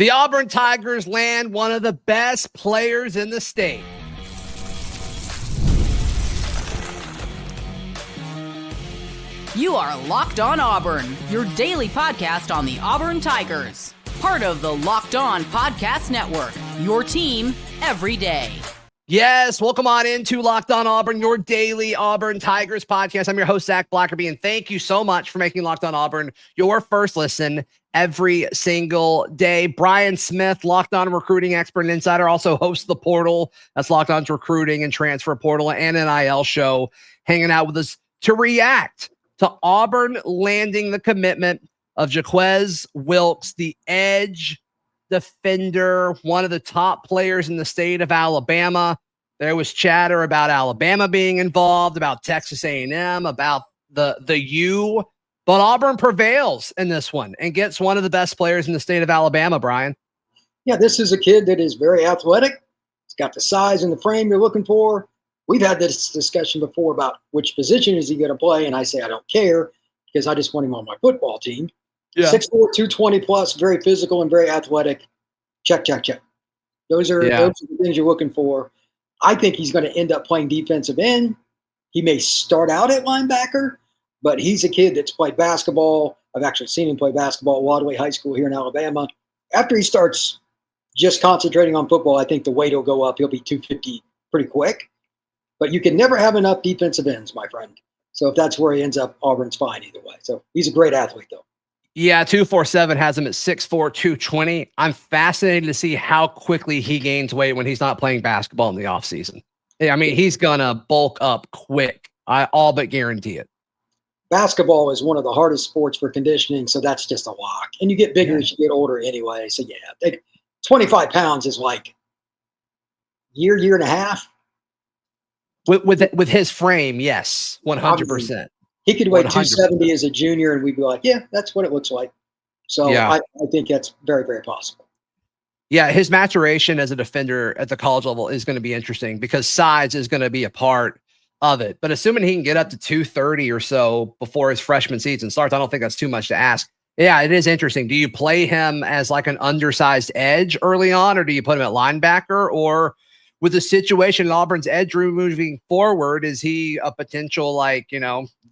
The Auburn Tigers land one of the best players in the state. You are Locked On Auburn, your daily podcast on the Auburn Tigers. Part of the Locked On Podcast Network, your team every day. Yes, welcome on into Locked On Auburn, your daily Auburn Tigers podcast. I'm your host, Zac Blackerby, and thank you so much for making Locked On Auburn your first listen every single day. Brian Smith, Locked On recruiting expert and insider, also hosts The Portal. That's Locked On's recruiting and transfer portal and NIL show, hanging out with us to react to Auburn landing the commitment of Jaquez Wilkes, the edge defender, one of the top players in the state of Alabama. There was chatter about Alabama being involved, about Texas A&M, about the U, but Auburn prevails in this one and gets one of the best players in the state of Alabama, Brian. Yeah, this is a kid that is very athletic. He's got the size and the frame you're looking for. We've had this discussion before about which position is he going to play, and I say I don't care because I just want him on my football team. Yeah. 6'4", 220 plus, very physical and very athletic. Check, check, check. Those are the things you're looking for. I think he's going to end up playing defensive end. He may start out at linebacker, but he's a kid that's played basketball. I've actually seen him play basketball at Wadley High School here in Alabama. After he starts just concentrating on football, I think the weight will go up. He'll be 250 pretty quick. But you can never have enough defensive ends, my friend. So if that's where he ends up, Auburn's fine either way. So he's a great athlete, though. Yeah, 247 has him at 6'4", 220. I'm fascinated to see how quickly he gains weight when he's not playing basketball in the offseason. I mean, he's going to bulk up quick. I all but guarantee it. Basketball is one of the hardest sports for conditioning, so that's just a lock. And you get bigger as you get older anyway. So, yeah, 25 pounds is like year and a half. With his frame, yes, 100%. He could weigh 270 as a junior, and we'd be like, yeah, that's what it looks like. So yeah. I think that's very, very possible. Yeah, his maturation as a defender at the college level is going to be interesting because size is going to be a part of it. But assuming he can get up to 230 or so before his freshman season starts, I don't think that's too much to ask. Yeah, it is interesting. Do you play him as like an undersized edge early on, or do you put him at linebacker, or with the situation in Auburn's edge room moving forward, is he a potential,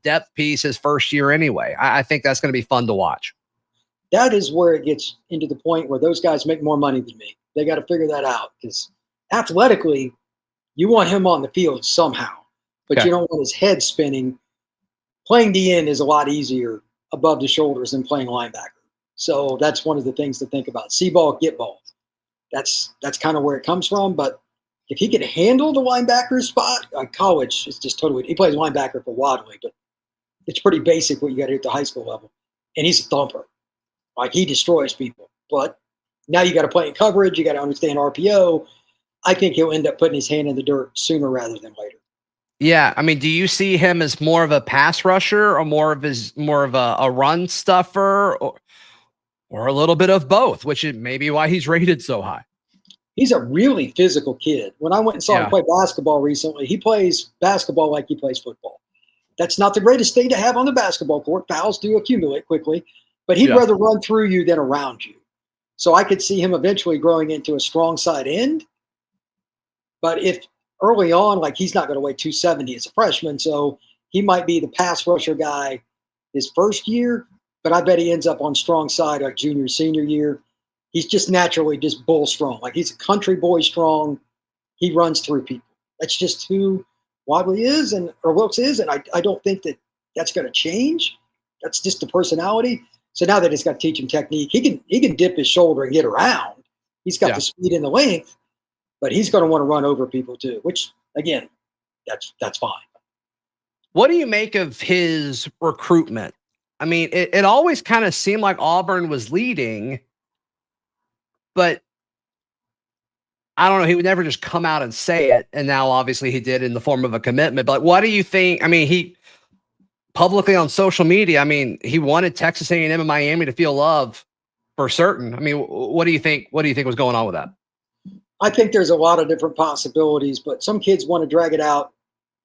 depth piece his first year anyway? I think that's going to be fun to watch. That is where it gets into the point where those guys make more money than me. They got to figure that out because athletically, you want him on the field somehow, but you don't want his head spinning. Playing the end is a lot easier above the shoulders than playing linebacker. So that's one of the things to think about. See ball, get ball. That's kind of where it comes from, but if he could handle the linebacker spot, college is just totally – he plays linebacker for Wadley, but it's pretty basic what you got to do at the high school level. And he's a thumper. Like, he destroys people. But now you got to play in coverage. You got to understand RPO. I think he'll end up putting his hand in the dirt sooner rather than later. Yeah, I mean, do you see him as more of a pass rusher or more of a run stuffer or a little bit of both, which is maybe why he's rated so high? He's a really physical kid. When I went and saw him play basketball recently, he plays basketball like he plays football. That's not the greatest thing to have on the basketball court. Fouls do accumulate quickly, but he'd rather run through you than around you. So I could see him eventually growing into a strong side end. But if early on, he's not going to weigh 270 as a freshman, so he might be the pass rusher guy his first year, but I bet he ends up on strong side like junior, senior year. He's just naturally just bull strong. He's a country boy strong. He runs through people. That's just who Wadley is or Wilks is, and I don't think that's going to change. That's just the personality. So now they just got to teach him technique. He can dip his shoulder and get around. He's got the speed and the length, but he's going to want to run over people too, which, again, that's fine. What do you make of his recruitment? I mean, it always kind of seemed like Auburn was leading, but I don't know. He would never just come out and say it. And now obviously he did in the form of a commitment. But what do you think? I mean, he publicly on social media, he wanted Texas A&M and Miami to feel love for certain. I mean, what do you think? What do you think was going on with that? I think there's a lot of different possibilities, but some kids want to drag it out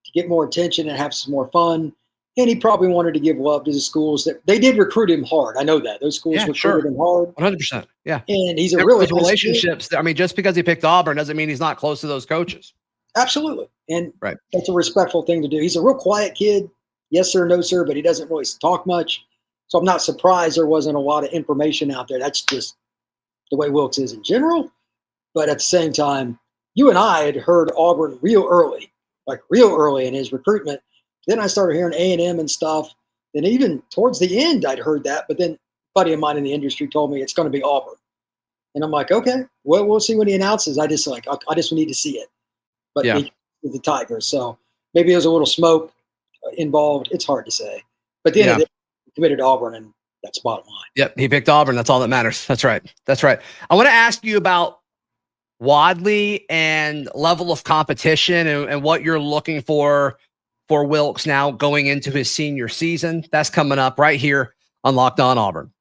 to get more attention and have some more fun. And he probably wanted to give love to the schools that they did recruit him hard. I know that those schools recruited him hard. 100%. Yeah. And he's a really nice relationships. I mean, just because he picked Auburn doesn't mean he's not close to those coaches. Absolutely. And that's a respectful thing to do. He's a real quiet kid. Yes, sir, no, sir, but he doesn't really talk much. So I'm not surprised there wasn't a lot of information out there. That's just the way Wilks is in general. But at the same time, you and I had heard Auburn real early in his recruitment. Then I started hearing A&M and stuff. And even towards the end, I'd heard that. But then a buddy of mine in the industry told me it's going to be Auburn. And I'm like, okay, well, we'll see when he announces. I just need to see it. But with the Tigers. So maybe there's a little smoke involved. It's hard to say. But then they committed to Auburn, and that's bottom line. Yep, he picked Auburn. That's all that matters. That's right. I want to ask you about Wadley and level of competition and what you're looking for Wilks now going into his senior season. That's coming up right here on Locked On Auburn.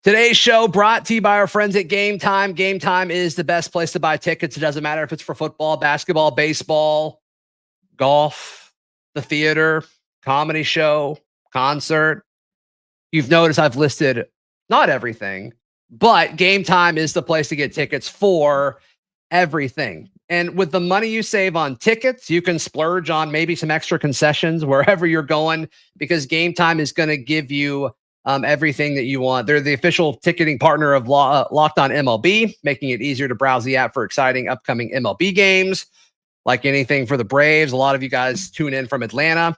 Today's show brought to you by our friends at Game Time. Game Time is the best place to buy tickets. It doesn't matter if it's for football, basketball, baseball, golf, the theater, comedy show, concert. You've noticed I've listed not everything, but Game Time is the place to get tickets for everything. And with the money you save on tickets, you can splurge on maybe some extra concessions wherever you're going, because Game Time is going to give you everything that you want. They're the official ticketing partner of Locked On MLB, making it easier to browse the app for exciting upcoming MLB games, like anything for the Braves. A lot of you guys tune in from Atlanta,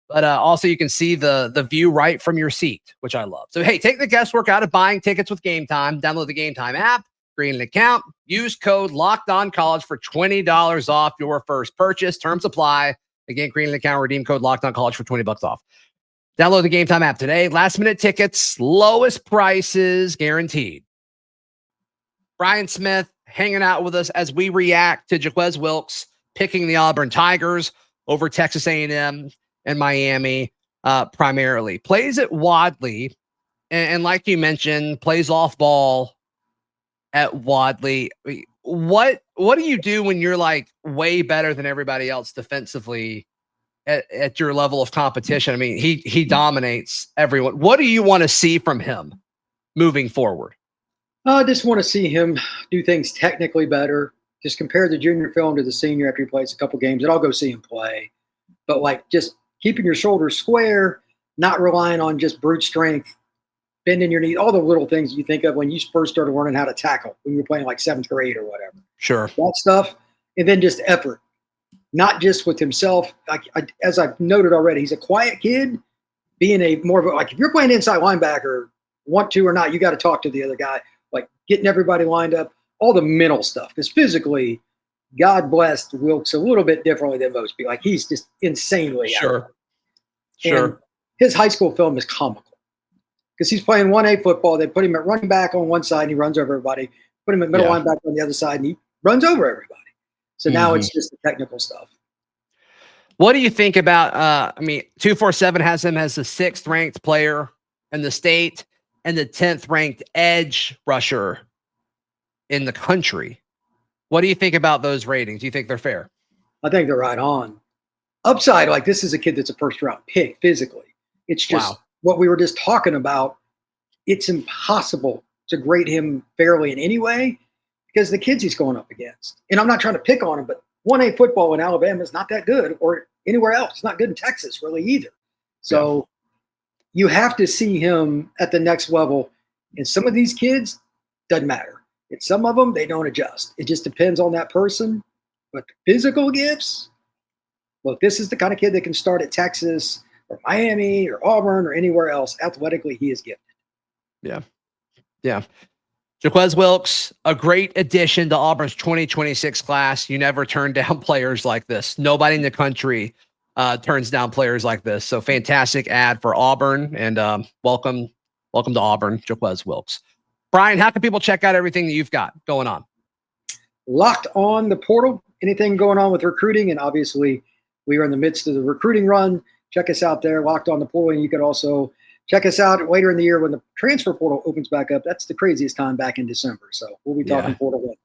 but also you can see the view right from your seat, which I love. So, hey, take the guesswork out of buying tickets with Game Time. Download the Game Time app, create an account, use code LOCKEDONCollege for $20 off your first purchase. Terms apply. Again, create an account, redeem code LOCKEDONCollege for $20 off. Download the Game Time app today. Last minute tickets, lowest prices guaranteed. Brian Smith hanging out with us as we react to Jaquez Wilkes picking the Auburn Tigers over Texas A&M and Miami primarily. Plays at Wadley, and like you mentioned, plays off ball at Wadley. What do you do when you're like way better than everybody else defensively at your level of competition? I mean, he dominates everyone. What do you want to see from him moving forward? I just want to see him do things technically better. Just compare the junior film to the senior after he plays a couple games, and I'll go see him play. But like just keeping your shoulders square, not relying on just brute strength, bending your knee, all the little things you think of when you first started learning how to tackle when you're playing like 7th grade or whatever. Sure. That stuff. And then just effort. Not just with himself. As I've noted already, he's a quiet kid. Being a more of a, like if you're playing inside linebacker, want to or not, you got to talk to the other guy. Like getting everybody lined up, all the mental stuff. Because physically, God blessed Wilkes a little bit differently than most people. Like he's just insanely sure. And his high school film is comical because he's playing 1A football. They put him at running back on one side and he runs over everybody. Put him at middle linebacker on the other side and he runs over everybody. So now it's just the technical stuff. What do you think about, 247 has him as the 6th ranked player in the state and the 10th ranked edge rusher in the country. What do you think about those ratings? Do you think they're fair? I think they're right on. Upside, like this is a kid that's a first round pick physically. It's just what we were just talking about. It's impossible to grade him fairly in any way because the kids he's going up against. And I'm not trying to pick on him, but 1A football in Alabama is not that good, or anywhere else. It's not good in Texas really either. So you have to see him at the next level. And some of these kids, doesn't matter. And some of them, they don't adjust. It just depends on that person. But physical gifts, look, this is the kind of kid that can start at Texas or Miami or Auburn or anywhere else. Athletically, he is gifted. Yeah. Jaquez Wilkes, a great addition to Auburn's 2026 class. You never turn down players like this. Nobody in the country turns down players like this. So fantastic ad for Auburn, and welcome to Auburn, Jaquez Wilkes. Brian, how can people check out everything that you've got going on? Locked On the portal. Anything going on with recruiting, and obviously we are in the midst of the recruiting run. Check us out there, Locked On the portal, and you can also check us out later in the year when the transfer portal opens back up. That's the craziest time back in December. So we'll be talking portal then.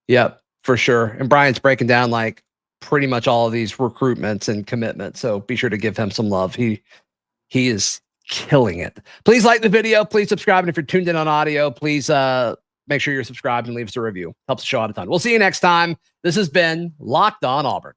Yep, for sure. And Brian's breaking down like pretty much all of these recruitments and commitments. So be sure to give him some love. He is killing it. Please like the video. Please subscribe. And if you're tuned in on audio, please make sure you're subscribed and leave us a review. Helps the show out a ton. We'll see you next time. This has been Locked On Auburn.